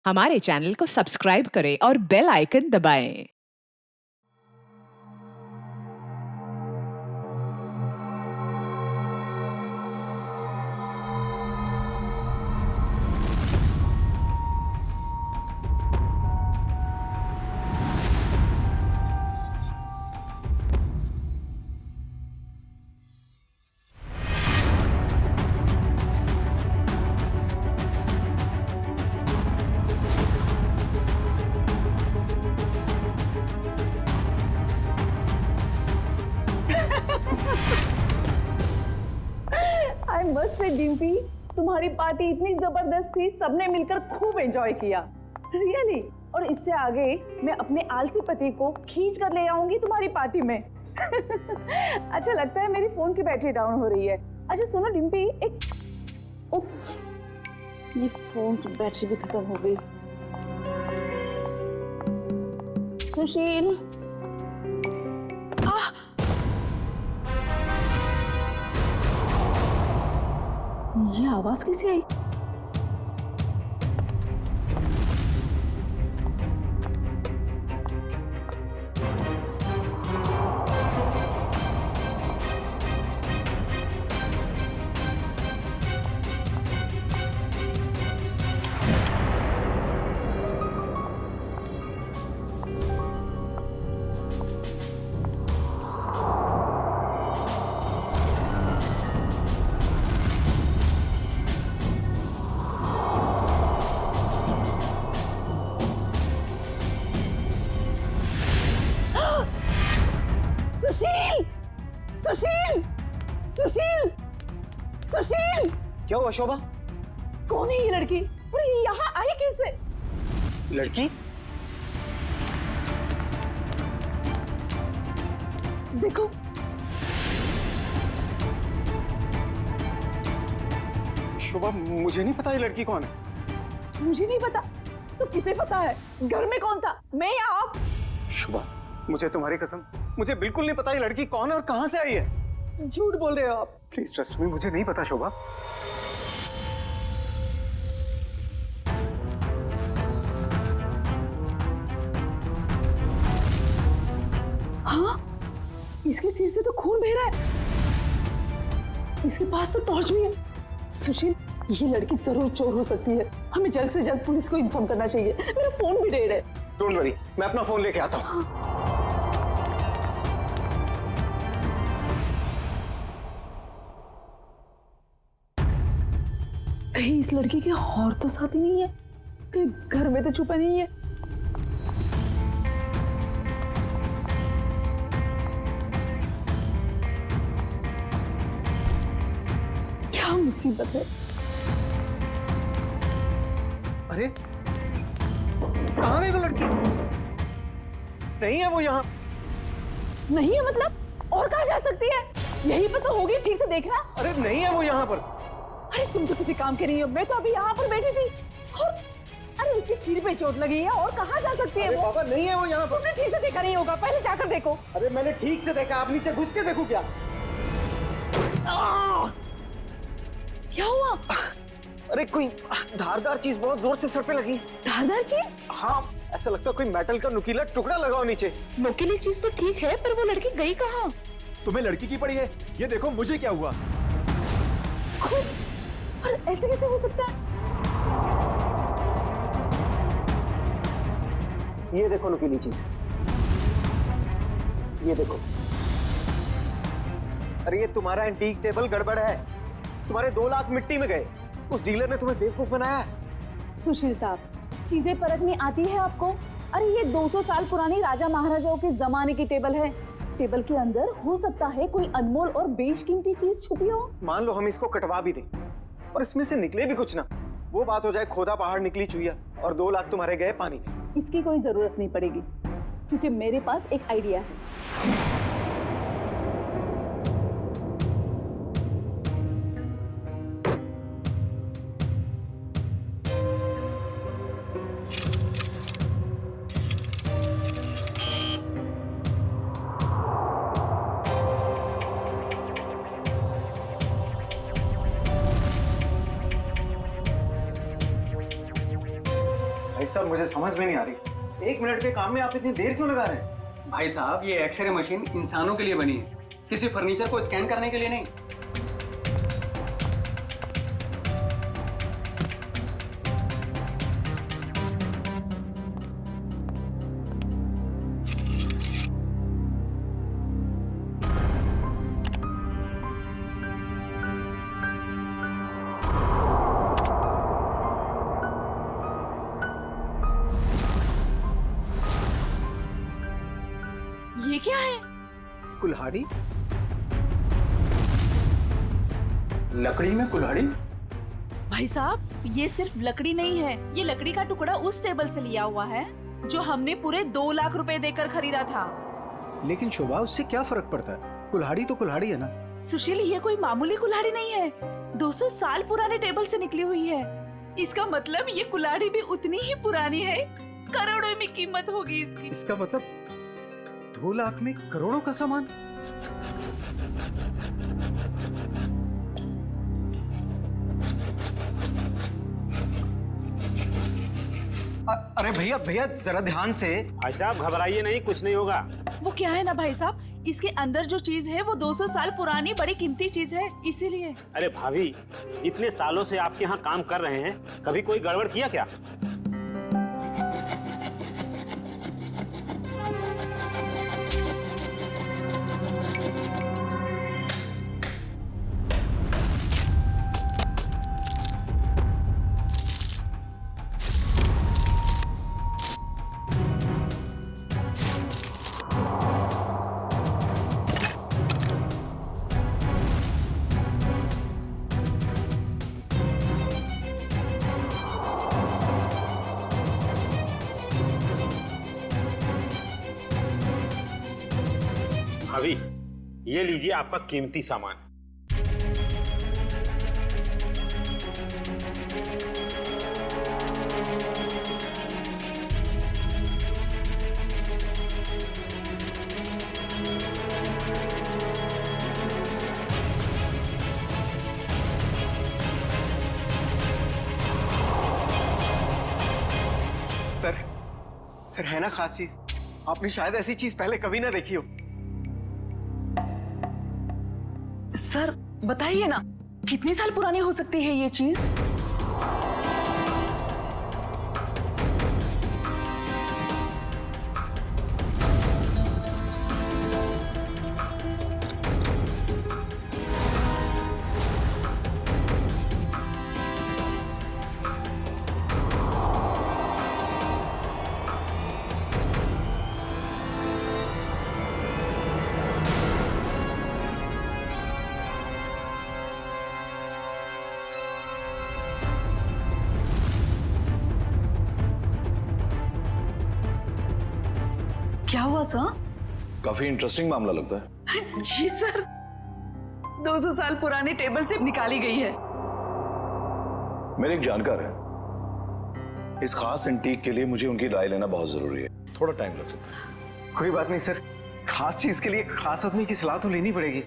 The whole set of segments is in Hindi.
हमारे चैनल को सब्सक्राइब करें और बेल आइकन दबाएं। आई मस्ट से डिम्पी, तुम्हारी पार्टी इतनी जबरदस्त थी, सबने मिलकर खूब एंजॉय किया। रियली और इससे आगे मैं अपने आलसी पति को खींच कर ले आऊंगी तुम्हारी पार्टी में। अच्छा लगता है मेरी फोन की बैटरी डाउन हो रही है। अच्छा सुनो डिम्पी, एक उफ, ये फोन की बैटरी भी खत्म हो गई। सुशील, ये आवाज कैसे आई? सुशील, सुशील, सुशील, सुशील! क्या हुआ शोभा? कौन है ये लड़की और ये यहाँ आई कैसे? लड़की? देखो, शोभा मुझे नहीं पता ये लड़की कौन है। मुझे नहीं पता तो किसे पता है? घर में कौन था, मैं या आप? शोभा मुझे तुम्हारी कसम, मुझे बिल्कुल नहीं पता ये लड़की कौन है और कहां से आई है। झूठ बोल रहे हो आप। प्लीज ट्रस्ट मी, मुझे नहीं पता शोभा। हाँ, इसके सिर से तो खून बह रहा है। इसके पास तो टॉर्च भी है। सुशील, ये लड़की जरूर चोर हो सकती है। हमें जल्द से जल्द पुलिस को इन्फॉर्म करना चाहिए। मेरा फोन भी डेड है। डोंट वरी, मैं अपना फोन लेके आता हूँ। कहीं इस लड़की के और तो साथी नहीं है? कहीं घर में तो छुपा नहीं है? क्या मुसीबत है? अरे कहाँ गई वो लड़की? नहीं है वो यहाँ। नहीं है मतलब? और कहाँ जा सकती है? यही पर तो होगी, ठीक से देखना। अरे नहीं है वो यहाँ पर। अरे तुम तो किसी काम के नहीं हो। मैं तो अभी यहाँ पर बैठी थी और अरे उसके सिर पे चोट लगी है। और कहाँ जा सकती है वो? बाबा नहीं है वो यहाँ पर। तुमने ठीक से देखा नहीं होगा, पहले जाकर देखो। अरे मैंने ठीक से देखा, आप नीचे घुस के देखो। क्या क्या हुआ? अरे कोई धारदार चीज बहुत जोर से सर पे लगी। धारदार चीज? हाँ, ऐसा लगता है कोई मेटल का नुकीला टुकड़ा लगाओ नीचे। नुकीली चीज तो ठीक है, पर वो लड़की गई कहाँ? तुम्हें लड़की की पड़ी है? ये देखो मुझे क्या हुआ। पर ऐसे कैसे हो सकता है? ये देखो नुकीली चीज, ये देखो। अरे ये तुम्हारा एंटीक टेबल गड़बड़ है। तुम्हारे 2 लाख मिट्टी में गए। उस डीलर ने तुम्हें बेवकूफ बनाया है। सुशील साहब, चीजें परखनी आती है आपको? अरे ये 200 साल पुरानी राजा महाराजाओं के जमाने की टेबल है। टेबल के अंदर हो सकता है कोई अनमोल और बेशकीमती चीज छुपी हो। मान लो हम इसको कटवा भी दें और इसमें से निकले भी कुछ ना, वो बात हो जाए खोदा पहाड़ निकली चुईया और 2 लाख तुम्हारे गए पानी में। इसकी कोई जरूरत नहीं पड़ेगी, क्योंकि मेरे पास एक आइडिया है। भाई साहब मुझे समझ में नहीं आ रही, 1 मिनट के काम में आप इतनी देर क्यों लगा रहे हैं? भाई साहब ये एक्सरे मशीन इंसानों के लिए बनी है, किसी फर्नीचर को स्कैन करने के लिए नहीं। ये क्या है? कुल्हाड़ी? लकड़ी में कुल्हाड़ी? भाई साहब ये सिर्फ लकड़ी नहीं है, ये लकड़ी का टुकड़ा उस टेबल से लिया हुआ है जो हमने पूरे 2 लाख रुपए देकर खरीदा था। लेकिन शोभा उससे क्या फर्क पड़ता है, कुल्हाड़ी तो कुल्हाड़ी है ना। सुशील ये कोई मामूली कुल्हाड़ी नहीं है, 200 साल पुराने टेबल से निकली हुई है। इसका मतलब ये कुल्हाड़ी भी उतनी ही पुरानी है, करोड़ों में कीमत होगी इसकी। इसका मतलब 2 लाख में करोड़ों का सामान। अरे भैया भैया जरा ध्यान से। भाई साहब घबराइए नहीं, कुछ नहीं होगा। वो क्या है ना भाई साहब, इसके अंदर जो चीज है वो 200 साल पुरानी बड़ी कीमती चीज है, इसीलिए। अरे भाभी, इतने सालों से आपके यहाँ काम कर रहे हैं, कभी कोई गड़बड़ किया क्या? भाभी, ये लीजिए आपका कीमती सामान। सर है ना खास चीज, आपने शायद ऐसी चीज पहले कभी ना देखी हो। सर बताइए ना, कितने साल पुरानी हो सकती है ये चीज? क्या हुआ सर? काफी इंटरेस्टिंग मामला लगता है। जी सर, 200 साल पुराने टेबल से निकाली गई है। मेरे एक जानकार है, इस खास एंटीक के लिए मुझे उनकी राय लेना बहुत जरूरी है, थोड़ा टाइम लग सकता है। कोई बात नहीं सर, खास चीज के लिए खास आदमी की सलाह तो लेनी पड़ेगी।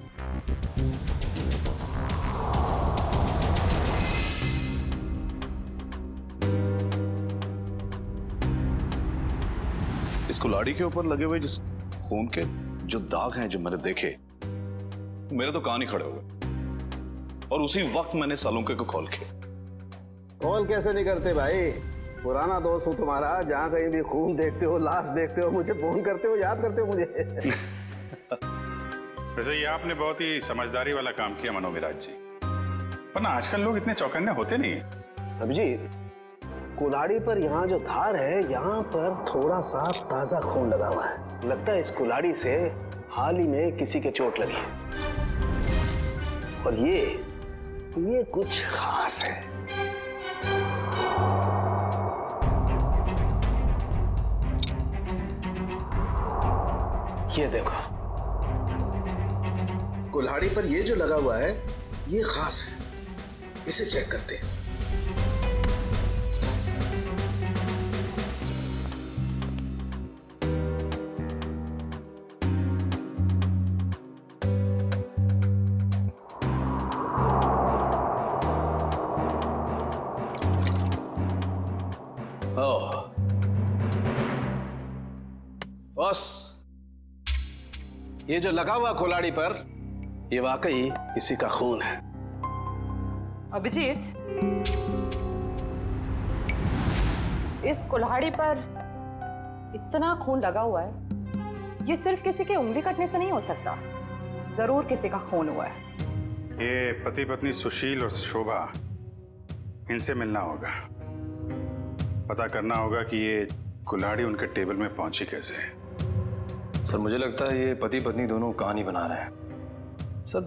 इस कुल्हाड़ी के ऊपर लगे हुए जिस खून के जो दाग हैं जो मैंने देखे, मेरे तो कान ही खड़े हो गए। और उसी वक्त मैंने सालुंके को कॉल किया। कॉल कैसे नहीं करते भाई, पुराना दोस्त हूँ तुम्हारा, जहाँ कहीं भी खून देखते हो, लाश देखते हो, मुझे फोन करते हो, याद करते हो मुझे। वैसे ये आपने बहुत ही समझदारी वाला काम किया मनोविराज जी, वरना आजकल लोग इतने चौकन्ने होते नहीं। अभिजीत, कुल्हाड़ी पर यहाँ जो धार है, यहाँ पर थोड़ा सा ताजा खून लगा हुआ है। लगता है इस कुल्हाड़ी से हाल ही में किसी के चोट लगी है। और ये कुछ खास है। ये देखो, कुल्हाड़ी पर ये जो लगा हुआ है ये खास है, इसे चेक करते हैं। ओह, बॉस, ये जो लगा हुआ कुल्हाड़ी पर, ये वाकई किसी का खून है। अभिजीत, इस कुल्हाड़ी पर इतना खून लगा हुआ है, ये सिर्फ किसी के उंगली कटने से नहीं हो सकता, जरूर किसी का खून हुआ है। ये पति पत्नी सुशील और शोभा, इनसे मिलना होगा, पता करना होगा कि ये कुल्हाड़ी उनके टेबल में पहुंची कैसे। सर मुझे लगता है ये पति पत्नी दोनों कहानी बना रहे हैं। सर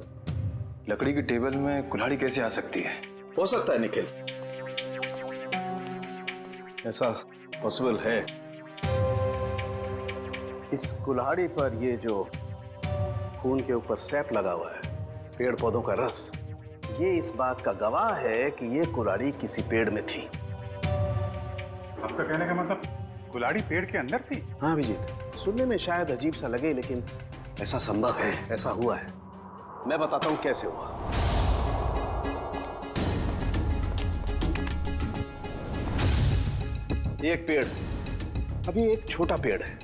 लकड़ी की टेबल में कुल्हाड़ी कैसे आ सकती है? हो सकता है निखिल, ऐसा पॉसिबल है। इस कुल्हाड़ी पर ये जो खून के ऊपर सैप लगा हुआ है, पेड़ पौधों का रस, ये इस बात का गवाह है कि ये कुल्हाड़ी किसी पेड़ में थी। आपका कहने का मतलब कुल्हाड़ी पेड़ के अंदर थी? हाँ अभिजीत, सुनने में शायद अजीब सा लगे, लेकिन ऐसा संभव है, ऐसा हुआ है। मैं बताता हूं कैसे हुआ। एक पेड़, अभी एक छोटा पेड़ है,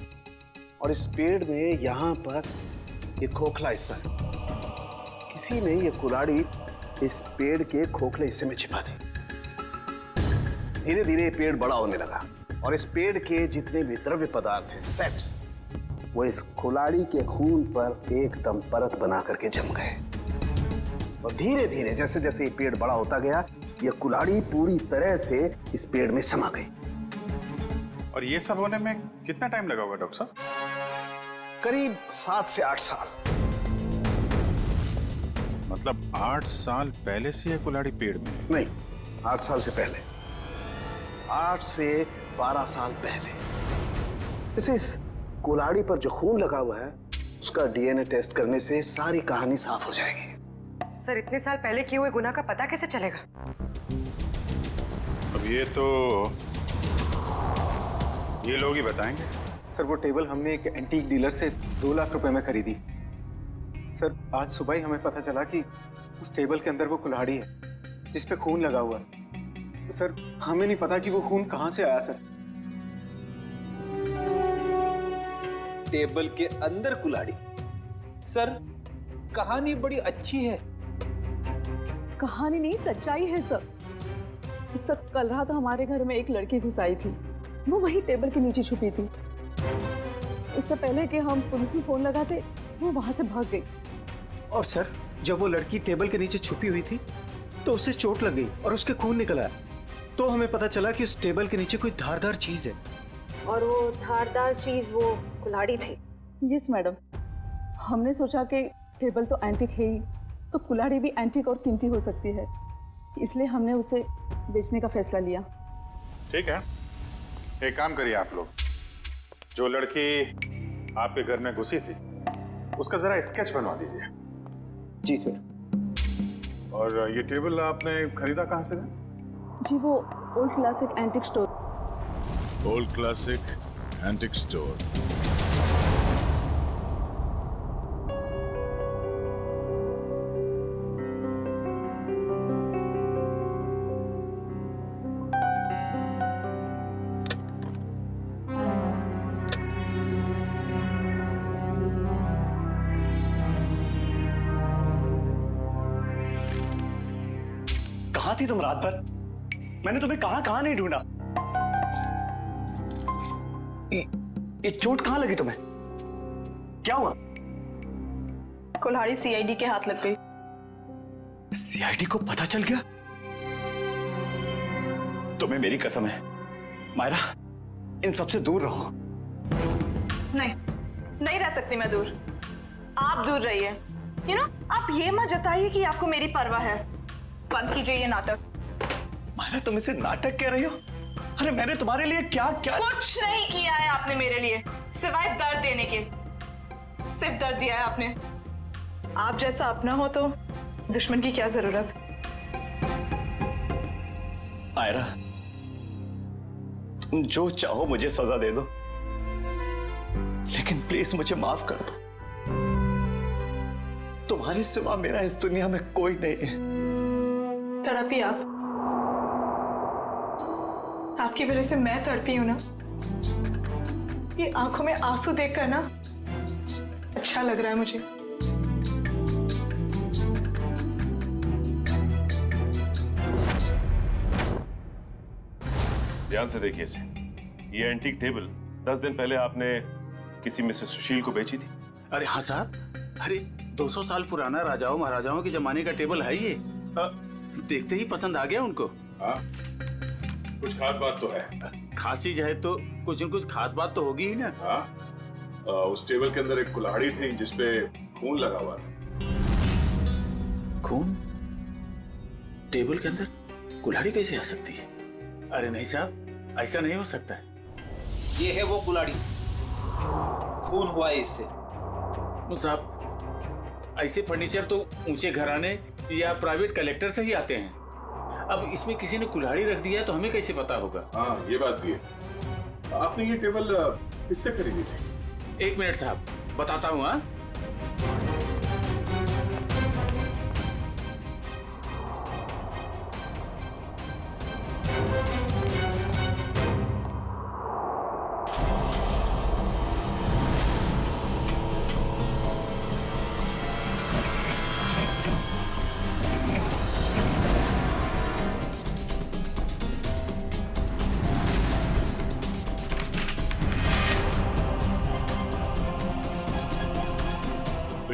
और इस पेड़ में यहां पर एक खोखला हिस्सा है। किसी ने ये कुल्हाड़ी इस पेड़ के खोखले हिस्से में छिपा दी। धीरे धीरे पेड़ बड़ा होने लगा, और इस पेड़ के जितने भी द्रव्य पदार्थ हैं, सेप्स, वो इस कुल्हाड़ी के खून पर एकदम परत बना करके जम गए। और धीरे धीरे जैसे जैसे ये पेड़ बड़ा होता गया, ये कुल्हाड़ी पूरी तरह से इस पेड़ में समा गई। और ये सब होने में कितना टाइम लगा होगा डॉक्टर साहब? करीब 7 से 8 साल। मतलब 8 साल पहले से ये कुल्हाड़ी पेड़ में? नहीं, 8 साल से पहले, 8 से 12 साल पहले। इस कुल्हाड़ी पर जो खून लगा हुआ है, उसका डीएनए टेस्ट करने से सारी कहानी साफ हो जाएगी। सर इतने साल पहले किए हुए गुनाह का पता कैसे चलेगा? अब ये तो ये लोग ही बताएंगे। सर वो टेबल हमने एक एंटीक डीलर से 2 लाख रुपए में खरीदी। सर आज सुबह ही हमें पता चला कि उस टेबल के अंदर वो कुल्हाड़ी है जिस पे खून लगा हुआ है। तो सर हमें नहीं पता कि वो खून कहाँ से आया। सर टेबल के अंदर कुल्हाड़ी? सर कहानी बड़ी अच्छी है। कहानी नहीं, सच्चाई है सर। सर कल रात हमारे घर में एक लड़की घुस आई थी, वो वही टेबल के नीचे छुपी थी। उससे पहले कि हम पुलिस में फोन लगाते, वो वहां से भाग गई। और सर जब वो लड़की टेबल के नीचे छुपी हुई थी तो उसे चोट लग गई और उसके खून निकल आया। तो हमें पता चला कि उस टेबल के नीचे कोई धारदार चीज है। और वो धारदार चीज वो कुल्हाड़ी थी। यस मैडम, हमने सोचा कि टेबल तो एंटीक है ही, तो कुल्हाड़ी भी एंटीक और कीमती हो सकती है, इसलिए हमने उसे बेचने का फैसला लिया। ठीक है, एक काम करिए आप लोग, जो लड़की आपके घर में घुसी थी उसका जरा स्केच बनवा दीजिए। जी सर। और ये टेबल आपने खरीदा कहाँ से? जी वो old classic antique store. Old classic antique store. कहाँ थी तुम रात भर? मैंने तुम्हें कहाँ नहीं ढूंढा। ये चोट कहाँ लगी तुम्हें? क्या हुआ? कुल्हाड़ी सीआईडी के हाथ लग गई। सीआईडी को पता चल गया? तुम्हें मेरी कसम है मायरा, इन सबसे दूर रहो। नहीं रह सकती मैं दूर। आप दूर रहिए। आप ये मत जताइए कि आपको मेरी परवाह है। बंद कीजिए ये नाटक। मायरा तुम इसे नाटक कह रही हो? अरे मैंने तुम्हारे लिए क्या क्या कुछ नहीं किया है आपने मेरे लिए, सिवाय दर्द देने के। सिर्फ दर्द दिया है आपने। आप जैसा अपना हो तो दुश्मन की क्या जरूरत। मायरा तुम जो चाहो मुझे सजा दे दो, लेकिन प्लीज मुझे माफ कर दो। तुम्हारे सिवा मेरा इस दुनिया में कोई नहीं है। तड़पी आपकी वजह से मैं तड़पी हूं ना। ये आंखों में आंसू देखकर ना अच्छा लग रहा है मुझे। ध्यान से देखिए इसे। ये एंटीक टेबल 10 दिन पहले आपने किसी मिसेस सुशील को बेची थी। अरे हाँ साहब, अरे 200 साल पुराना राजाओं महाराजाओं के जमाने का टेबल है ये। देखते ही पसंद आ गया उनको। हाँ, कुछ खास बात तो है। खास चीज है तो कुछ न कुछ खास बात तो होगी ही ना। हाँ, उस टेबल के अंदर एक कुल्हाड़ी थी जिसपे खून लगा हुआ था। खून? टेबल के अंदर कुल्हाड़ी कैसे आ सकती है? अरे नहीं साहब, ऐसा नहीं हो सकता है। ये है वो कुल्हाड़ी, खून हुआ है इससे। साहब, ऐसे फर्नीचर तो ऊंचे घराने या प्राइवेट कलेक्टर से ही आते हैं। अब इसमें किसी ने कुल्हाड़ी रख दिया है तो हमें कैसे पता होगा? हाँ, ये बात भी है। आपने ये टेबल किससे खरीदी थी? 1 मिनट साहब, बताता हूँ। हाँ,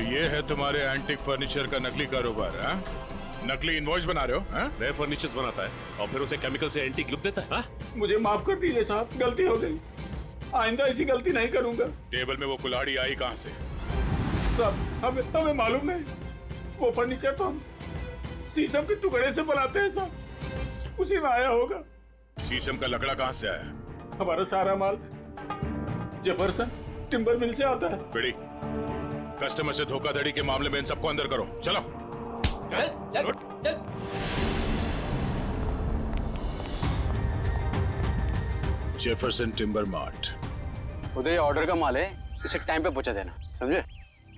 ये है तुम्हारे एंटिक फर्नीचर का नकली कारोबार। हाँ, नकली इनवॉइस बना रहे हो? हाँ, नए फर्नीचर्स बनाता है और फिर उसे केमिकल से एंटीक लुक देता है। हाँ? मुझे माफ कर दीजिए साहब, गलती हो गई। आइंदा ऐसी गलती नहीं करूंगा। टेबल में वो कुल्हाड़ी आई कहाँ से? साहब, हमें मालूम नहीं। वो फर्नीचर तो हम शीशम के टुकड़े से बनाते हैं साहब, उसी में आया होगा। शीशम का लकड़ा कहाँ से आया? हमारा सारा माल जफरसन टिम्बर मिल से आता है। बेड़ी, कस्टमर से धोखाधड़ी के मामले में इन सबको अंदर करो। चलो। चल। Jefferson timber mart. उधर ऑर्डर का माल है, इसे टाइम पे पहुंचा देना, समझे?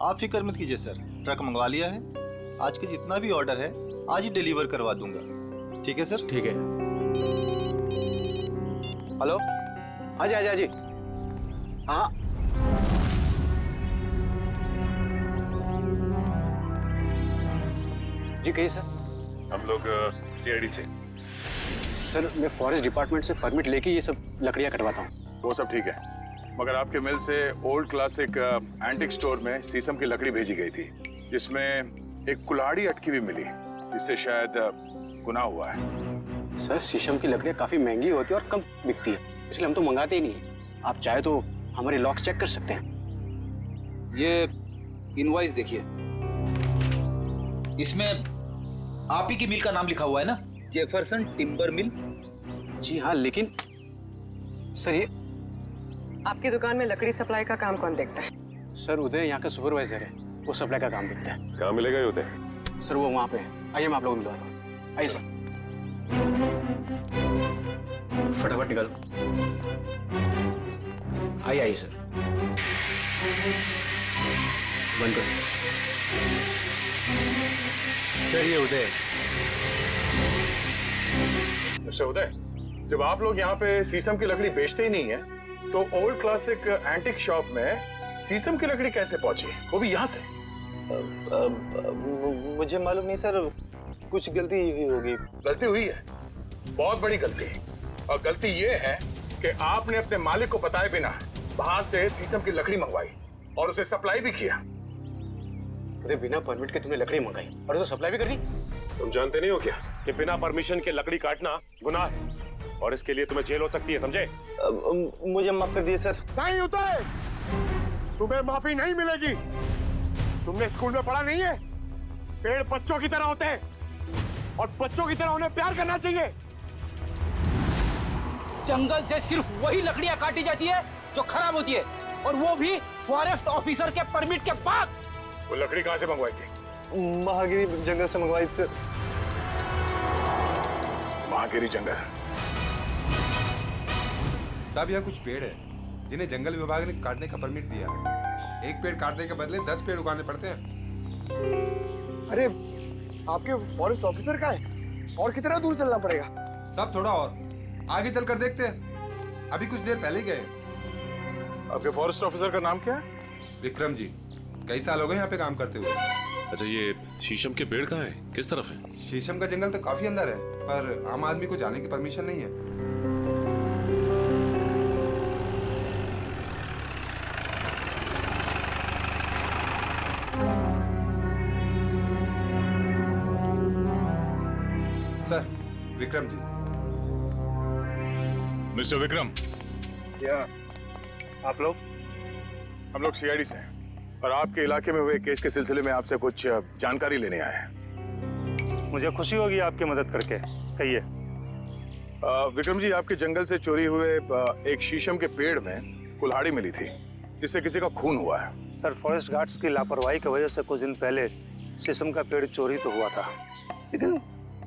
आप फिक्र मत कीजिए सर, ट्रक मंगवा लिया है। आज के जितना भी ऑर्डर है आज ही डिलीवर करवा दूंगा। ठीक है सर? ठीक है। हेलो, हाँ जी। हाँ, जी कहिए सर। हम लोग सीआईडी से। सर, मैं फॉरेस्ट डिपार्टमेंट से परमिट लेके ये सब लकड़ियाँ कटवाता हूँ। वो सब ठीक है, मगर आपके मिल से ओल्ड क्लासिक एंटिक स्टोर में शीशम की लकड़ी भेजी गई थी जिसमें एक कुल्हाड़ी अटकी हुई मिली, जिससे शायद गुनाह हुआ है। सर, शीशम की लकड़ियाँ काफी महंगी होती है और कम बिकती है, इसलिए हम तो मंगाते ही नहीं। आप चाहे तो हमारे लॉक्स चेक कर सकते हैं। ये इनवॉइस देखिए, इसमें आप ही की मिल का नाम लिखा हुआ है ना, जेफरसन टिम्बर मिल। जी हाँ, लेकिन सर ये आपकी दुकान में लकड़ी सप्लाई का काम कौन देखता है? सर, उदय यहाँ का सुपरवाइजर है, वो सप्लाई का काम देखता है। कहाँ मिलेगा ये उदय? सर, वो वहाँ पे है। आइए मैं आप लोगों को मिलवाता हूँ। आइए सर, फटाफट निकालो। आइए सर, बंद करो। सर, ये उदय। अच्छा उदय, जब आप लोग यहाँ पे शीशम की लकड़ी बेचते ही नहीं है, तो ओल्ड क्लासिक एंटिक शॉप में शीशम की लकड़ी कैसे पहुंची, वो भी यहाँ से? मुझे मालूम नहीं सर, कुछ गलती हुई होगी। गलती हुई है, बहुत बड़ी गलती। और गलती ये है कि आपने अपने मालिक को बताए बिना बाहर से शीशम की लकड़ी मंगवाई और उसे सप्लाई भी किया। मुझे बिना परमिट के तुमने लकड़ी मंगाई और उसे सप्लाई भी कर दी। तुम जानते नहीं हो क्या कि बिना परमिशन के लकड़ी काटना गुनाह है और इसके लिए तुम्हें जेल हो सकती है, समझे? मुझे माफ कर दिए सर। नहीं उदय, तुम्हें माफी नहीं मिलेगी। तुमने स्कूल में पढ़ा नहीं है, पेड़ बच्चों की तरह होते हैं और बच्चों की तरह उन्हें प्यार करना चाहिए। जंगल से सिर्फ वही लकड़ियां काटी जाती है जो खराब होती है, और वो भी फॉरेस्ट ऑफिसर के परमिट के बाद। वो लकड़ी कहाँ से मंगवाई थी? महागिरी जंगल से मंगवाई थी सर। महागिरी जंगल? साहब, यहाँ कुछ पेड़ है जिन्हें जंगल विभाग ने काटने का परमिट दिया है। एक पेड़ काटने के बदले 10 पेड़ उगाने पड़ते हैं। अरे, आपके फॉरेस्ट ऑफिसर का है? और कितना दूर चलना पड़ेगा? सब थोड़ा और आगे चलकर देखते हैं, अभी कुछ देर पहले ही गए। आपके फॉरेस्ट ऑफिसर का नाम क्या है? विक्रम जी। कई साल हो गए यहाँ पे काम करते हुए। अच्छा, ये शीशम के पेड़ कहाँ है, किस तरफ है? शीशम का जंगल तो काफी अंदर है, पर आम आदमी को जाने की परमिशन नहीं है। सर, विक्रम जी। मिस्टर विक्रम। क्या आप लोग? हम लोग सीआईडी से हैं और आपके इलाके में हुए केस के सिलसिले में आपसे कुछ जानकारी लेने आए हैं। मुझे खुशी होगी आपकी मदद करके। कहिए। विक्रम जी, आपके जंगल से चोरी हुए एक शीशम के पेड़ में कुल्हाड़ी मिली थी जिससे किसी का खून हुआ है। सर, फॉरेस्ट गार्ड्स की लापरवाही की वजह से कुछ दिन पहले शीशम का पेड़ चोरी तो हुआ था, लेकिन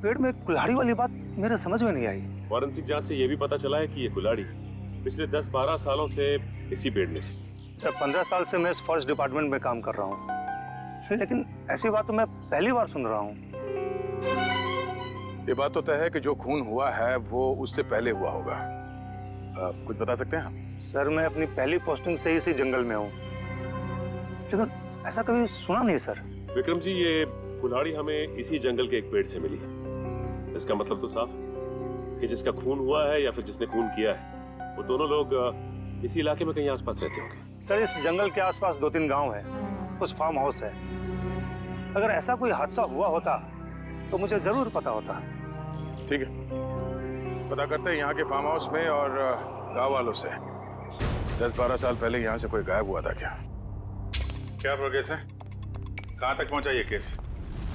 पेड़ में कुल्हाड़ी वाली बात मेरे समझ में नहीं आई। फॉरेंसिक जांच से यह भी पता चला है कि ये कुल्हाड़ी पिछले 10-12 सालों से इसी पेड़ में थी। सर, 15 साल से मैं इस फॉरेस्ट डिपार्टमेंट में काम कर रहा हूँ, लेकिन ऐसी बात तो मैं पहली बार सुन रहा हूँ। ये बात तो तय है कि जो खून हुआ है वो उससे पहले हुआ होगा। कुछ बता सकते हैं? सर, मैं अपनी पहली पोस्टिंग से इसी जंगल में हूँ, लेकिन ऐसा कभी सुना नहीं सर। विक्रम जी, ये कुल्हाड़ी हमें इसी जंगल के एक पेड़ से मिली है। इसका मतलब तो साफ है कि जिसका खून हुआ है या फिर जिसने खून किया है वो दोनों लोग इसी इलाके में कहीं आसपास रहते होंगे। सर, इस जंगल के आसपास 2-3 गांव है, कुछ फार्म हाउस है। अगर ऐसा कोई हादसा हुआ होता तो मुझे जरूर पता होता। ठीक है, पता करते हैं यहाँ के फार्म हाउस में और गांव वालों से। 10-12 साल पहले यहाँ से कोई गायब हुआ था क्या? क्या प्रोग्रेस है? कहाँ तक पहुँचा ये केस?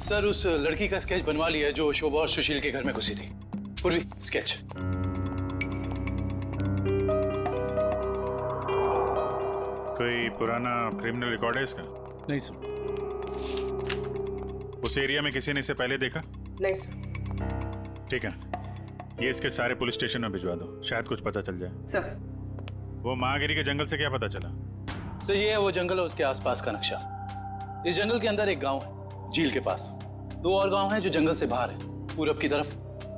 सर, उस लड़की का स्केच बनवा लिया है जो शोभा और सुशील के घर में घुसी थी। पूर्वी, स्केच। कोई पुराना क्रिमिनल रिकॉर्ड है इसका? नहीं सर। उस एरिया में किसी ने इसे पहले देखा? नहीं सर। ठीक है, ये इसके सारे पुलिस स्टेशन में भिजवा दो, शायद कुछ पता चल जाए। सर, वो महागिरी के जंगल से क्या पता चला? सर, ये है वो जंगल और उसके आसपास का नक्शा। इस जंगल के अंदर एक गांव है झील के पास, 2 और गांव हैं जो जंगल से बाहर है पूरब की तरफ,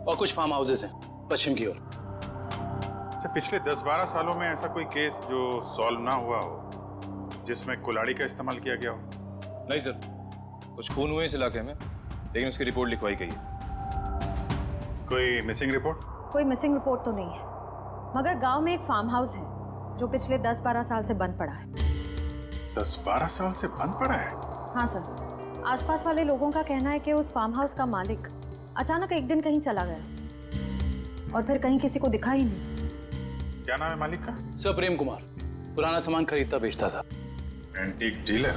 और कुछ फार्म हाउसेस हैं पश्चिम की ओर। अच्छा, पिछले 10-12 सालों में ऐसा कोई केस जो सॉल्व ना हुआ हो जिसमें कुल्हाड़ी का इस्तेमाल किया गया हो? नहीं सर, कुछ खून हुए इस इलाके में, लेकिन उसकी रिपोर्ट लिखवाई गई है। कोई मिसिंग रिपोर्ट? कोई मिसिंग रिपोर्ट तो नहीं है, मगर गांव में एक फार्म हाउस है जो पिछले 10-12 साल से बंद पड़ा है। 10-12 साल से बंद पड़ा है? हाँ सर, आसपास वाले लोगों का कहना है कि उस फार्म हाउस का मालिक अचानक एक दिन कहीं चला गया और फिर कहीं किसी को दिखा ही नहीं। क्या नाम है मालिक का? सर, प्रेम कुमार। पुराना सामान खरीदता बेचता था। Antique dealer?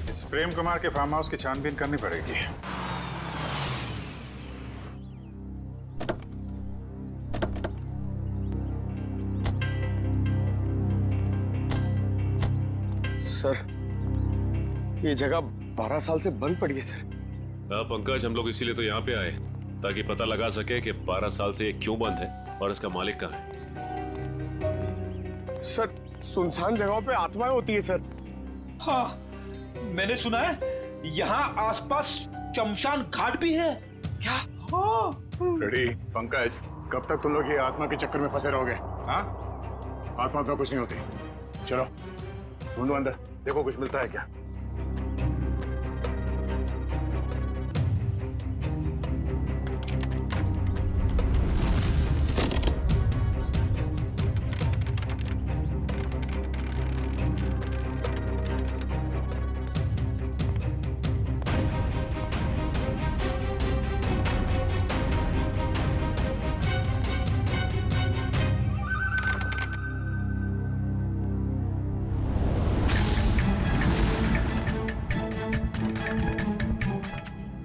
इस प्रेम कुमार के फार्म हाउस की छानबीन करनी पड़ेगी। सर, ये जगह 12 साल से बंद पड़ी है सर। हाँ पंकज, हम लोग इसीलिए तो यहाँ पे आए ताकि पता लगा सके कि 12 साल से ये क्यों बंद है और इसका मालिक कहाँ है। सर, सुनसान जगहों पे आत्माएं होती है सर। हाँ, मैंने सुना है यहाँ आसपास शमशान घाट भी है। क्या? हाँ। रेडी पंकज, कब तक तुम लोग ये आत्मा के चक्कर में फंसे रहोगे? हाँ, आत्मा तो कुछ नहीं होती। चलो ढूंढो अंदर, देखो कुछ मिलता है क्या।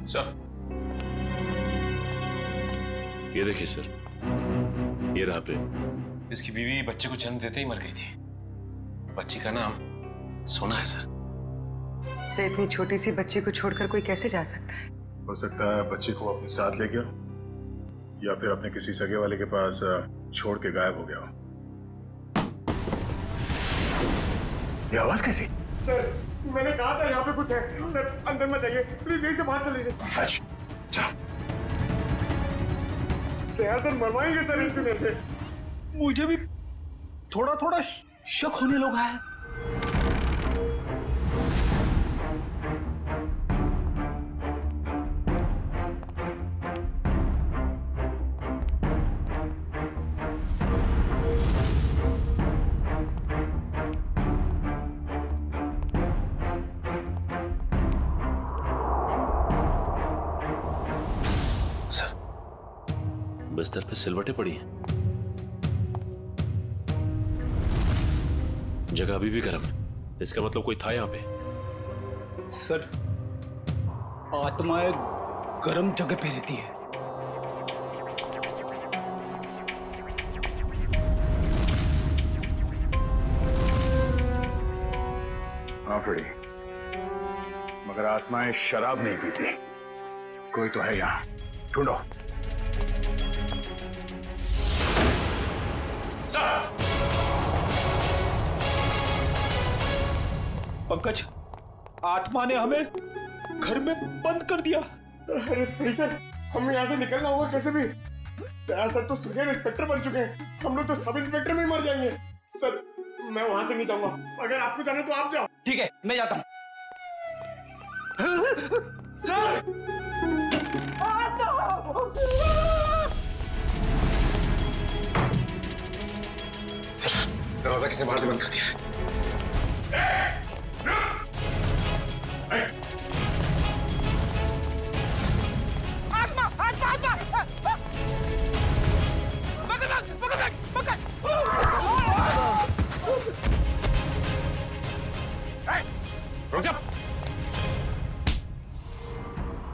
सर, ये देखिए सर, ये रहा प्रेम। इसकी बीवी बच्चे को जन्म देते ही मर गई थी। बच्ची का नाम सोना है सर। से इतनी छोटी सी बच्ची को छोड़कर कोई कैसे जा सकता है? हो सकता है बच्ची को अपने साथ ले गया या फिर अपने किसी सगे वाले के पास छोड़ के गायब हो गया हो। ये आवाज कैसी? सर, मैंने कहा था यहाँ पे कुछ है। सर, अंदर मत जाइए प्लीज, यहीं से बाहर चले जाइए। अच्छा, सर मरवाएंगे सर इतने से। मुझे भी थोड़ा थोड़ा शक होने लगा है। बिस्तर पे सिलवटें पड़ी हैं। जगह अभी भी गर्म है, इसका मतलब कोई था यहाँ पे। सर, आत्माएं गर्म जगह पे रहती है। हाँ फ्रेडी, मगर आत्माएं शराब नहीं पीती। कोई तो है यहाँ, ढूंढो। पंकज, आत्मा ने हमें घर में बंद कर दिया। अरे सर, हमें यहाँ से निकलना होगा कैसे भी। सर तो सीनियर इंस्पेक्टर बन चुके हैं, हम लोग तो सब इंस्पेक्टर में ही मर जाएंगे। सर, मैं वहां से नहीं जाऊंगा। अगर आपको जाना तो आप जाओ। ठीक है, मैं जाता हूँ। सर, दरवाजा किसी बाहर से बंद कर दिया है। रुक जा।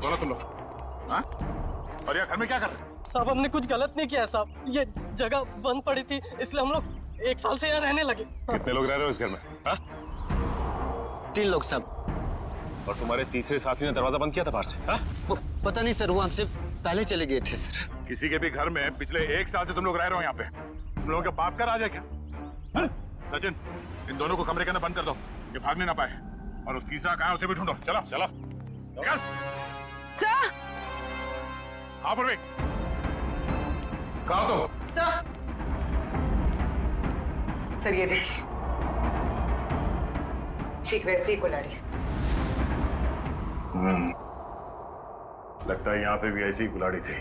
बोलो तुम लोग, हाँ? और यहाँ घर में क्या कर रहे हो? साहब, हमने कुछ गलत नहीं किया साहब। ये जगह बंद पड़ी थी, इसलिए हम लोग 1 साल से यहाँ रहने लगे। कितने लोग रह रहे हो इस घर में? हाँ? 3 लोग साहब। और तुम्हारे तीसरे साथी ने दरवाजा बंद किया था बाहर से? हाँ? पता नहीं सर, वो हमसे पहले चले गए थे सर। किसी के भी घर में पिछले 1 साल से तुम लोग रह रहे हो यहाँ पे? तुम लोगों के बाप का राज है क्या? हाँ? सचिन, इन दोनों को कमरे के अंदर बंद कर दो, ये भागने ना पाए। और उस तीसरा कहाँ है उसे भी ढूंढो। चलो चलो निकल। सर। हाँ पूर्वी, कहाँ हो तुम? सर ये देखिए, ठीक वैसे ही कुल्हाड़ी। लगता है यहाँ पे भी ऐसी कुल्हाड़ी थी,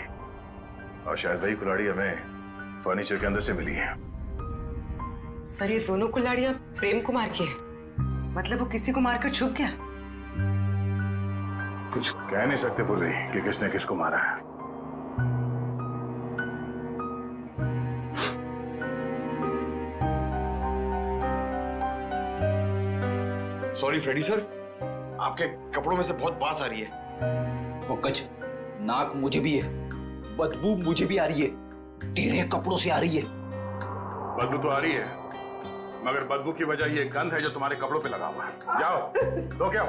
और शायद वही कुल्हाड़ी हमें फर्नीचर के अंदर से मिली है। सर, ये दोनों कुल्हाड़ियां प्रेम कुमार की है। मतलब वो किसी को मारकर छुप गया। कुछ कह नहीं सकते पूर्वी कि किसने किसको मारा है। सॉरी फ्रेडी सर, आपके कपड़ों में से बहुत बास आ रही है। पंकज, नाक मुझे भी है, बदबू मुझे भी आ रही है, तेरे कपड़ों से आ रही है। बदबू तो आ रही है, मगर बदबू की वजह ये गंध है जो तुम्हारे कपड़ों पे लगा हुआ है। जाओ तो क्या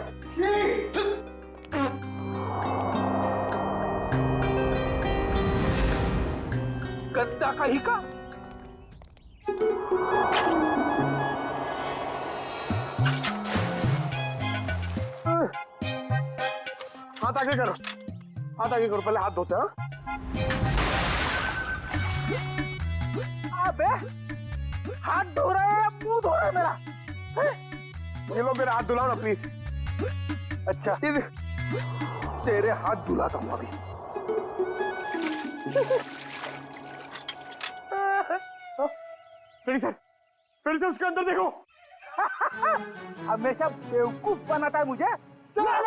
गद्दा का ही का। हाथ आगे करो, हाथ आगे करो, पहले हाथ धोते हैं। अबे, हाथ धो रहे हैं, मुंह धो रहा है मेरा। ये लोग मेरा हाथ धुलाओ ना प्लीज। अच्छा, तेरे हाथ धुलाता हूँ अभी। फिर से उसके अंदर देखो। हमेशा बेवकूफ बनाता है मुझे। चला ले।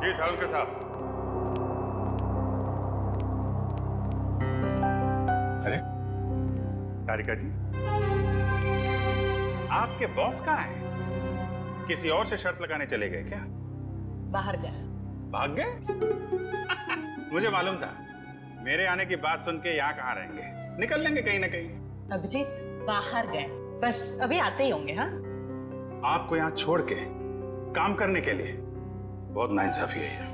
जी सालुंके साहब। अरे तारिका जी, आपके बॉस कहाँ हैं? किसी और से शर्त लगाने चले गए क्या? बाहर गए। भाग गए? मुझे मालूम था, मेरे आने की बात सुन के यहाँ कहाँ रहेंगे, निकल लेंगे कहीं ना कहीं। अभिजीत बाहर गए, बस अभी आते ही होंगे। हाँ, आपको यहाँ छोड़ के काम करने के लिए बहुत नाइंसाफी है ये।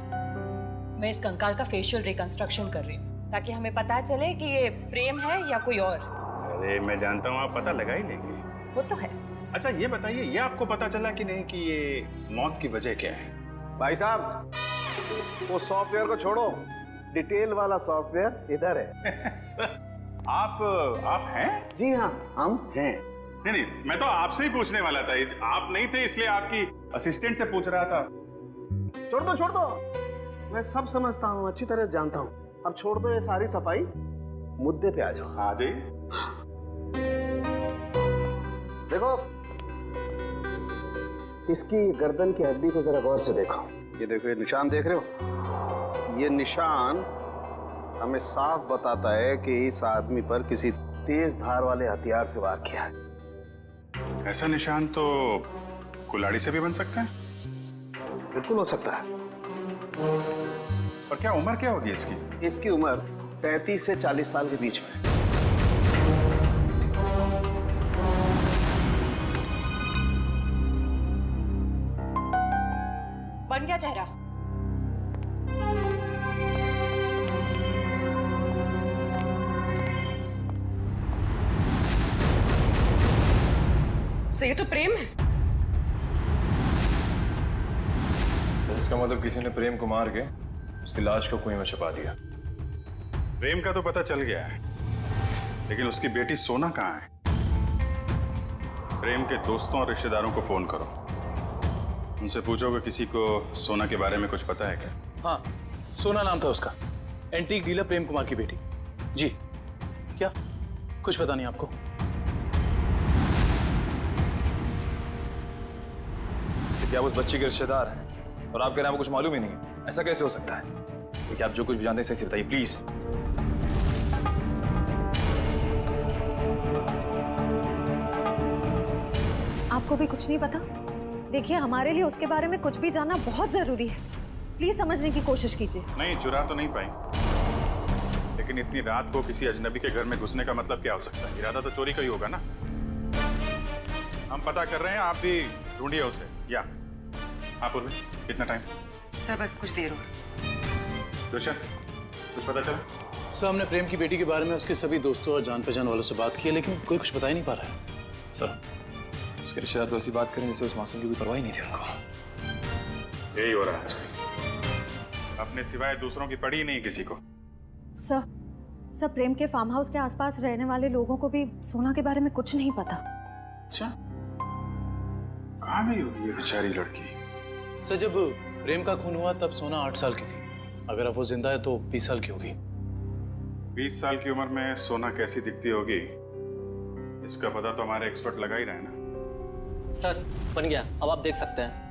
मैं इस कंकाल का फेशियल रिकंस्ट्रक्शन कर रही हूँ ताकि हमें पता चले कि ये प्रेम है या कोई और। अरे मैं जानता हूँ आप पता लगा ही लेंगे। वो तो है। अच्छा ये बताइए, ये आपको पता चला कि नहीं कि ये मौत की वजह क्या है? भाई साहब, वो सॉफ्टवेयर को छोड़ो, डिटेल वाला सॉफ्टवेयर इधर है। सर, आप हैं? जी हाँ, हम हैं। नहीं, मैं तो आपसे ही पूछने वाला था। आप नहीं थे इसलिए आपकी असिस्टेंट से पूछ रहा था। छोड़ दो, मैं सब समझता हूँ, अच्छी तरह जानता हूँ। अब छोड़ दो ये सारी सफाई, मुद्दे पे आ जाओ। आ जाइए। देखो, इसकी गर्दन की हड्डी को जरा गौर से देखो। ये देखो, ये निशान देख रहे हो? ये निशान हमें साफ बताता है कि इस आदमी पर किसी तेज धार वाले हथियार से वार किया है। ऐसा निशान तो कुल्हाड़ी से भी बन सकता है? बिल्कुल हो सकता है। और क्या उम्र क्या होगी इसकी? इसकी उम्र 35 से 40 साल के बीच में। बन गया चेहरा? सो ये तो प्रेम है। सर इसका मतलब किसी ने प्रेम को मार के उसकी लाश को कुएं में छुपा दिया। प्रेम का तो पता चल गया है, लेकिन उसकी बेटी सोना कहाँ है? प्रेम के दोस्तों और रिश्तेदारों को फोन करो, उनसे पूछोगे किसी को सोना के बारे में कुछ पता है क्या? हाँ, सोना नाम था उसका, एंटीक डीलर प्रेम कुमार की बेटी। जी, क्या कुछ पता नहीं आपको? क्या उस बच्ची के रिश्तेदार हैं और आप कह रहे हैं आपको कुछ मालूम ही नहीं है? ऐसा कैसे हो सकता है? क्योंकि आप जो कुछ भी जानते हैं सही से बताइए प्लीज। आपको भी कुछ नहीं पता? देखिए, हमारे लिए उसके बारे में कुछ भी जानना बहुत जरूरी है। प्लीज समझने की कोशिश कीजिए। नहीं, चुरा तो नहीं पाई, लेकिन इतनी रात को किसी अजनबी के घर में घुसने का मतलब क्या हो सकता है? इरादा तो चोरी का ही होगा ना। हम पता कर रहे हैं, आप भी ढूंढिए उसे। या आप बोल, कितना टाइम? सर बस कुछ देर और। रोशन, कुछ पता चला? सर हमने प्रेम की बेटी के बारे में उसके सभी दोस्तों और जान पहचान वालों से बात की है, लेकिन कोई कुछ बता ही नहीं पा रहा है। सर उसके रिश्तेदार तो ऐसी बात करें जैसे उस मासूम की कोई परवाह ही नहीं थी उनको। यही हो रहा है आजकल, अपने सिवाय दूसरों की पड़ी ही नहीं किसी को। सर प्रेम के फार्म हाउस के आसपास रहने वाले लोगों को भी सोना के बारे में कुछ नहीं पता। अच्छा, कहाँ गई होगी ये बेचारी लड़की? सर जब प्रेम का खून हुआ तब सोना 8 साल की थी। अगर अब वो जिंदा है तो 20 साल की होगी। 20 साल की उम्र में सोना कैसी दिखती होगी, इसका पता तो हमारे एक्सपर्ट लगा ही रहे ना। सर बन गया, अब आप देख सकते हैं।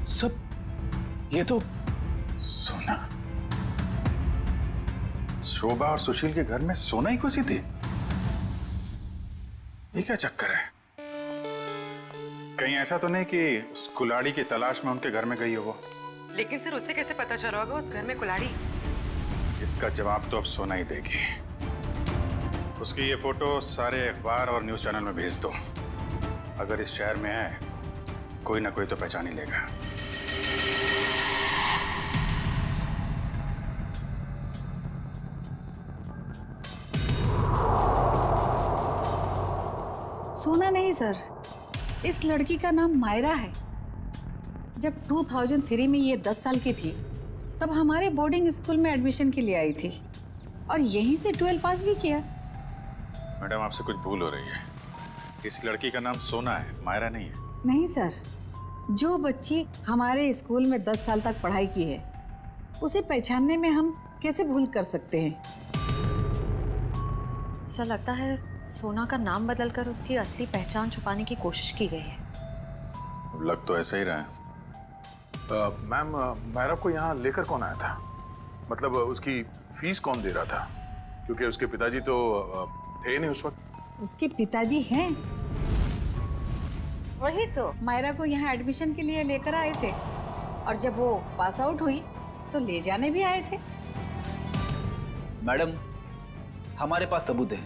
सब ये तो सोना, शोभा और सुशील के घर में सोना ही घुसी थी। ये क्या चक्कर है? कहीं ऐसा तो नहीं कि उस कुल्हाड़ी की तलाश में उनके घर में गई हो वो? लेकिन सर उसे कैसे पता चला होगा उस घर में कुल्हाड़ी? इसका जवाब तो अब सोना ही देगी। उसकी ये फोटो सारे अखबार और न्यूज़ चैनल में भेज दो। अगर इस शहर में है, कोई ना कोई तो पहचान ही लेगा। सोना नहीं सर, इस लड़की का नाम मायरा है। जब 2003 में ये 10 साल की थी तब हमारे बोर्डिंग स्कूल में एडमिशन के लिए आई थी और यहीं से 12 पास भी किया। मैडम आपसे कुछ भूल हो रही है। इस लड़की का नाम सोना है, मायरा नहीं है। नहीं सर, जो बच्ची हमारे स्कूल में 10 साल तक पढ़ाई की है उसे पहचानने में हम कैसे भूल कर सकते हैं? सर लगता है सोना का नाम बदलकर उसकी असली पहचान छुपाने की कोशिश की गई है। लग तो ऐसा ही रहा है। मैम, मायरा को यहाँ लेकर कौन आया था? मतलब उसकी फीस कौन दे रहा था? क्योंकि उसके पिताजी तो थे नहीं उस वक्त। उसके पिताजी हैं, वही तो मायरा को यहाँ एडमिशन के लिए लेकर आए थे और जब वो पास आउट हुई तो ले जाने भी आए थे। मैडम, हमारे पास सबूत है।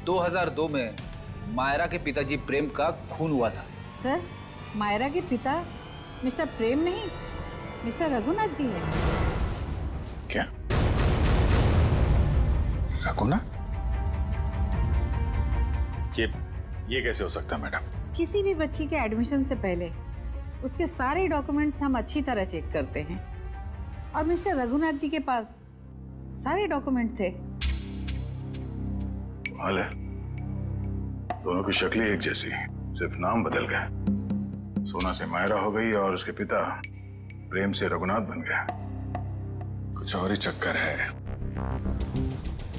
2002 में मायरा के पिताजी प्रेम का खून हुआ था। सर, मायरा के पिता मिस्टर प्रेम नहीं, मिस्टर रघुनाथ जी है। क्या? रघुनाथ? ये कैसे हो सकता है मैडम? किसी भी बच्ची के एडमिशन से पहले उसके सारे डॉक्यूमेंट्स हम अच्छी तरह चेक करते हैं और मिस्टर रघुनाथ जी के पास सारे डॉक्यूमेंट थे। हाल है, दोनों की शक्लें एक जैसी, सिर्फ नाम बदल गए। सोना से मायरा हो गई और उसके पिता प्रेम से रघुनाथ बन गए। कुछ और ही चक्कर है।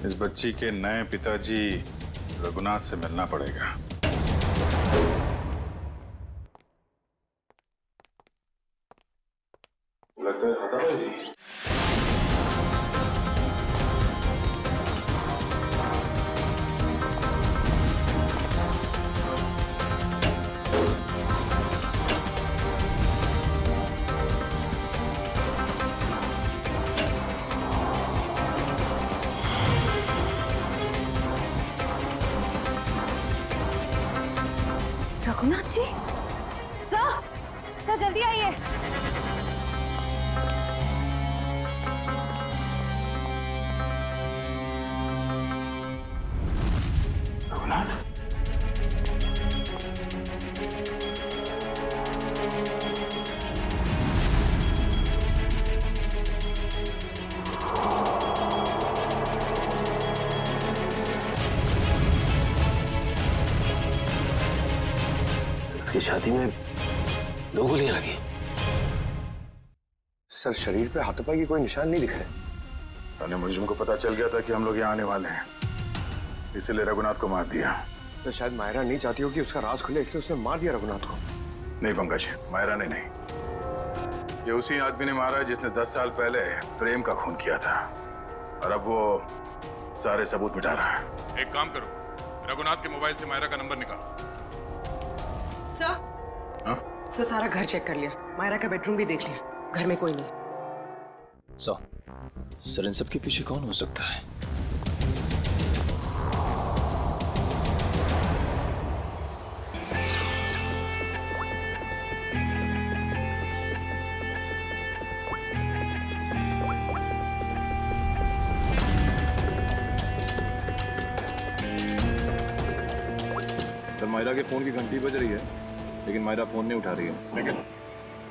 इस बच्ची के नए पिताजी रघुनाथ से मिलना पड़ेगा। लगता है खत्म है जी। रघुनाथ जी, सर जल्दी आइए। रघुनाथ? इसकी छाती में 2 गोलियां लगी। सर, शरीर पे हाथों की कोई निशान नहीं दिख रहे। मुझे को पता चल गया था कि हम लोग यहाँ आने वाले हैं, इसलिए रघुनाथ को मार दिया। तो शायद मायरा नहीं चाहती हो कि उसका राज खुले, इसलिए उसने मार दिया रघुनाथ को। नहीं पंकज, मायरा ने नहीं। ये उसी आदमी ने मारा जिसने 10 साल पहले प्रेम का खून किया था, और अब वो सारे सबूत मिटा रहा है। एक काम करो, रघुनाथ के मोबाइल से मायरा का नंबर निकालो। सर, सारा घर चेक कर लिया, मायरा का बेडरूम भी देख लिया, घर में कोई नहीं। सर, इन सब के पीछे कौन हो सकता है? सर, मायरा के फोन की घंटी बज रही है, लेकिन मायरा फोन नहीं उठा रही है। लेकिन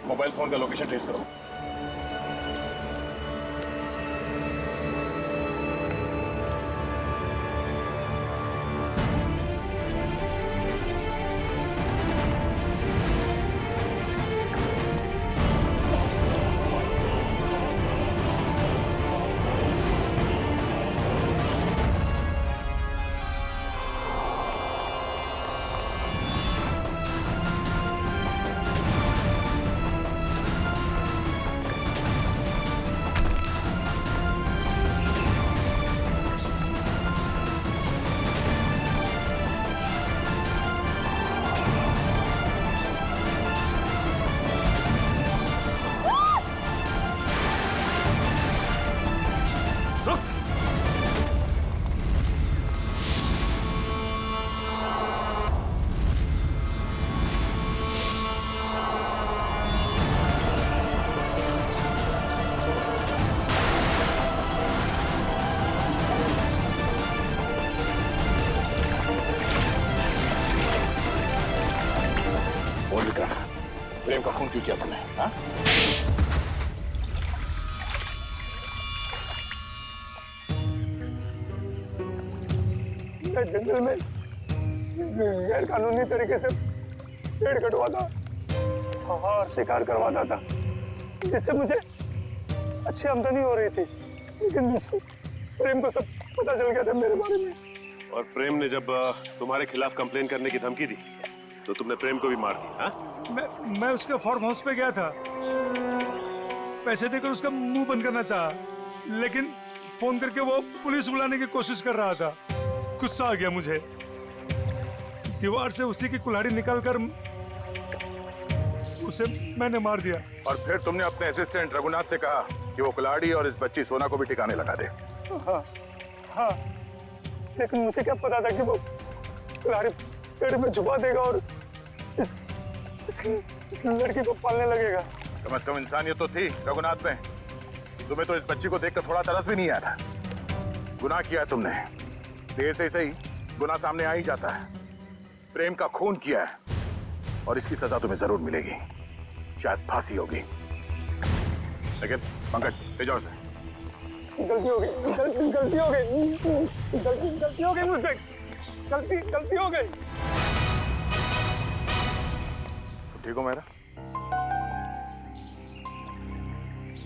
मोबाइल फोन का लोकेशन ट्रेस करो। प्रेम का खून क्यों किया तुमने? हाँ? मैं जंगल में गैर कानूनी तरीके से पेड़ कटवाता और शिकार करवाता था, जिससे मुझे अच्छी आमदनी हो रही थी। लेकिन प्रेम को सब पता चल गया था मेरे बारे में। और प्रेम ने जब तुम्हारे खिलाफ कंप्लेन करने की धमकी दी तो तुमने प्रेम को भी मार दिया? हाँ? मैं उसके फार्म हाउस पे गया था, पैसे देकर उसका मुंह बंद करना चाहा, लेकिन फोन करके वो पुलिस बुलाने की कोशिश कर रहा था। गुस्सा आ गया मुझे, दीवार से उसी की कुल्हाड़ी निकालकर उसे मैंने मार दिया। और फिर तुमने अपने असिस्टेंट रघुनाथ से कहा कि वो कुल्हाड़ी और इस बच्ची सोना को भी ठिकाने लगा दे। हाँ, हाँ, लेकिन मुझे क्या पता था कि वो कुल्हाड़ी पेड़ में छुपा देगा और इस लड़की को पालने लगेगा। कम से कम इंसानियत तो थी रघुनाथ में। तुम्हें तो इस बच्ची को देखकर थोड़ा तरस भी नहीं आया था। गुनाह किया है तुमने, देर से सही गुनाह सामने आ ही जाता है। प्रेम का खून किया है और इसकी सजा तुम्हें जरूर मिलेगी, शायद फांसी होगी। लेकिन पंकज ले जाओ इसे। गलती हो गई, गलती हो गई, गलती हो गई मुझसे, गलती हो गई। ठीक हो मेरा?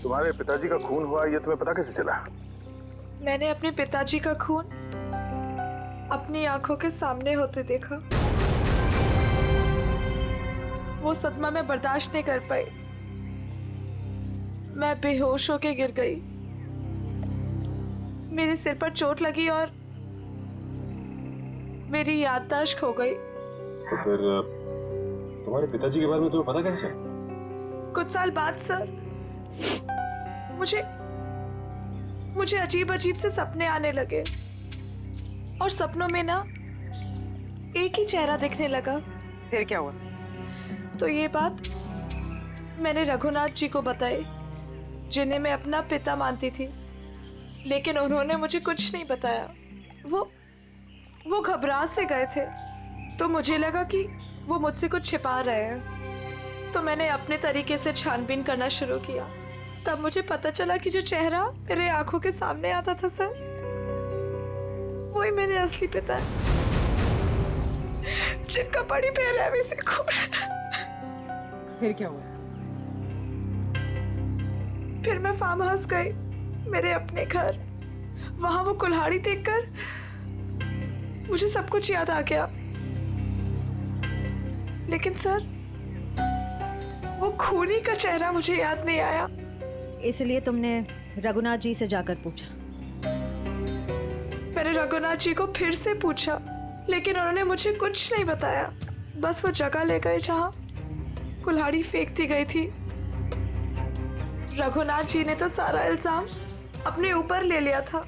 तुम्हारे पिताजी का खून हुआ ये तुम्हें पता कैसे चला? मैंने अपने पिताजी का खून अपनी आंखों के सामने होते देखा। वो सदमा में बर्दाश्त नहीं कर पाई, मैं बेहोश होके गिर गई। मेरे सिर पर चोट लगी और मेरी याददाश्त खो गई। तो फिर तुम्हारे पिताजी के बारे में तुम्हें पता कैसे चला? कुछ साल बाद सर, मुझे अजीब अजीब से सपने आने लगे और सपनों में ना एक ही चेहरा दिखने लगा। फिर क्या हुआ? तो ये बात मैंने रघुनाथ जी को बताई, जिन्हें मैं अपना पिता मानती थी, लेकिन उन्होंने मुझे कुछ नहीं बताया। वो घबरा से गए थे, तो मुझे लगा कि वो मुझसे कुछ छिपा रहे हैं। तो मैंने अपने तरीके से छानबीन करना शुरू किया। तब मुझे पता चला कि जो चेहरा मेरे आंखों के सामने आता था सर, वही मेरे असली पिता है, जिनका बड़ी बेरहमी से खून। फिर क्या हुआ? फिर मैं फार्म हाउस गई, मेरे अपने घर। वहां वो कुल्हाड़ी देखकर मुझे सब कुछ याद आ गया। लेकिन सर, वो खूनी का चेहरा मुझे याद नहीं आया। इसलिए तुमने रघुनाथ जी से जाकर पूछा? मैंने रघुनाथ जी को फिर से पूछा, लेकिन उन्होंने मुझे कुछ नहीं बताया। बस वो जगह ले गए जहां कुल्हाड़ी फेंक दी गई थी। रघुनाथ जी ने तो सारा इल्जाम अपने ऊपर ले लिया था,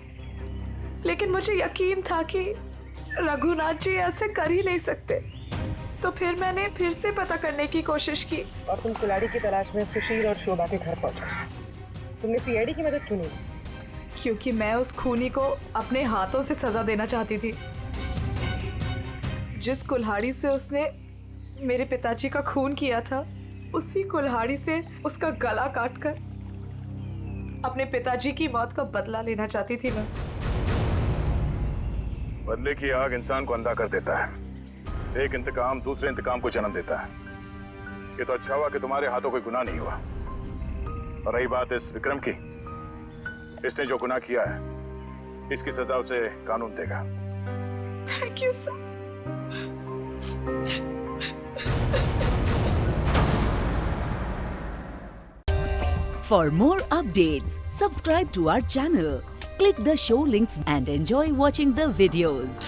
लेकिन मुझे यकीन था कि रघुनाथ जी ऐसे कर ही नहीं सकते। तो फिर मैंने फिर से पता करने की कोशिश की। और तुम कुल्हाड़ी की तलाश में सुशील और शोभा के घर पहुंचा। तुमने सीआईडी की मदद क्यों नहीं की? क्योंकि मैं उस खूनी को अपने हाथों से सजा देना चाहती थी। जिस कुल्हाड़ी से उसने मेरे पिताजी का खून किया था, उसी कुल्हाड़ी से उसका गला काटकर अपने पिताजी की मौत का बदला लेना चाहती थी मैं। बदले की आग इंसान को अंधा कर देता है। एक इंतकाम दूसरे इंतकाम को जन्म देता है। ये तो अच्छा हुआ कि तुम्हारे हाथों कोई गुनाह नहीं हुआ। और रही बात इस विक्रम की, इसने जो गुनाह किया है, इसकी सजा उसे कानून देगा। Thank you sir. For more updates, subscribe to our channel, click the show links and enjoy watching the videos.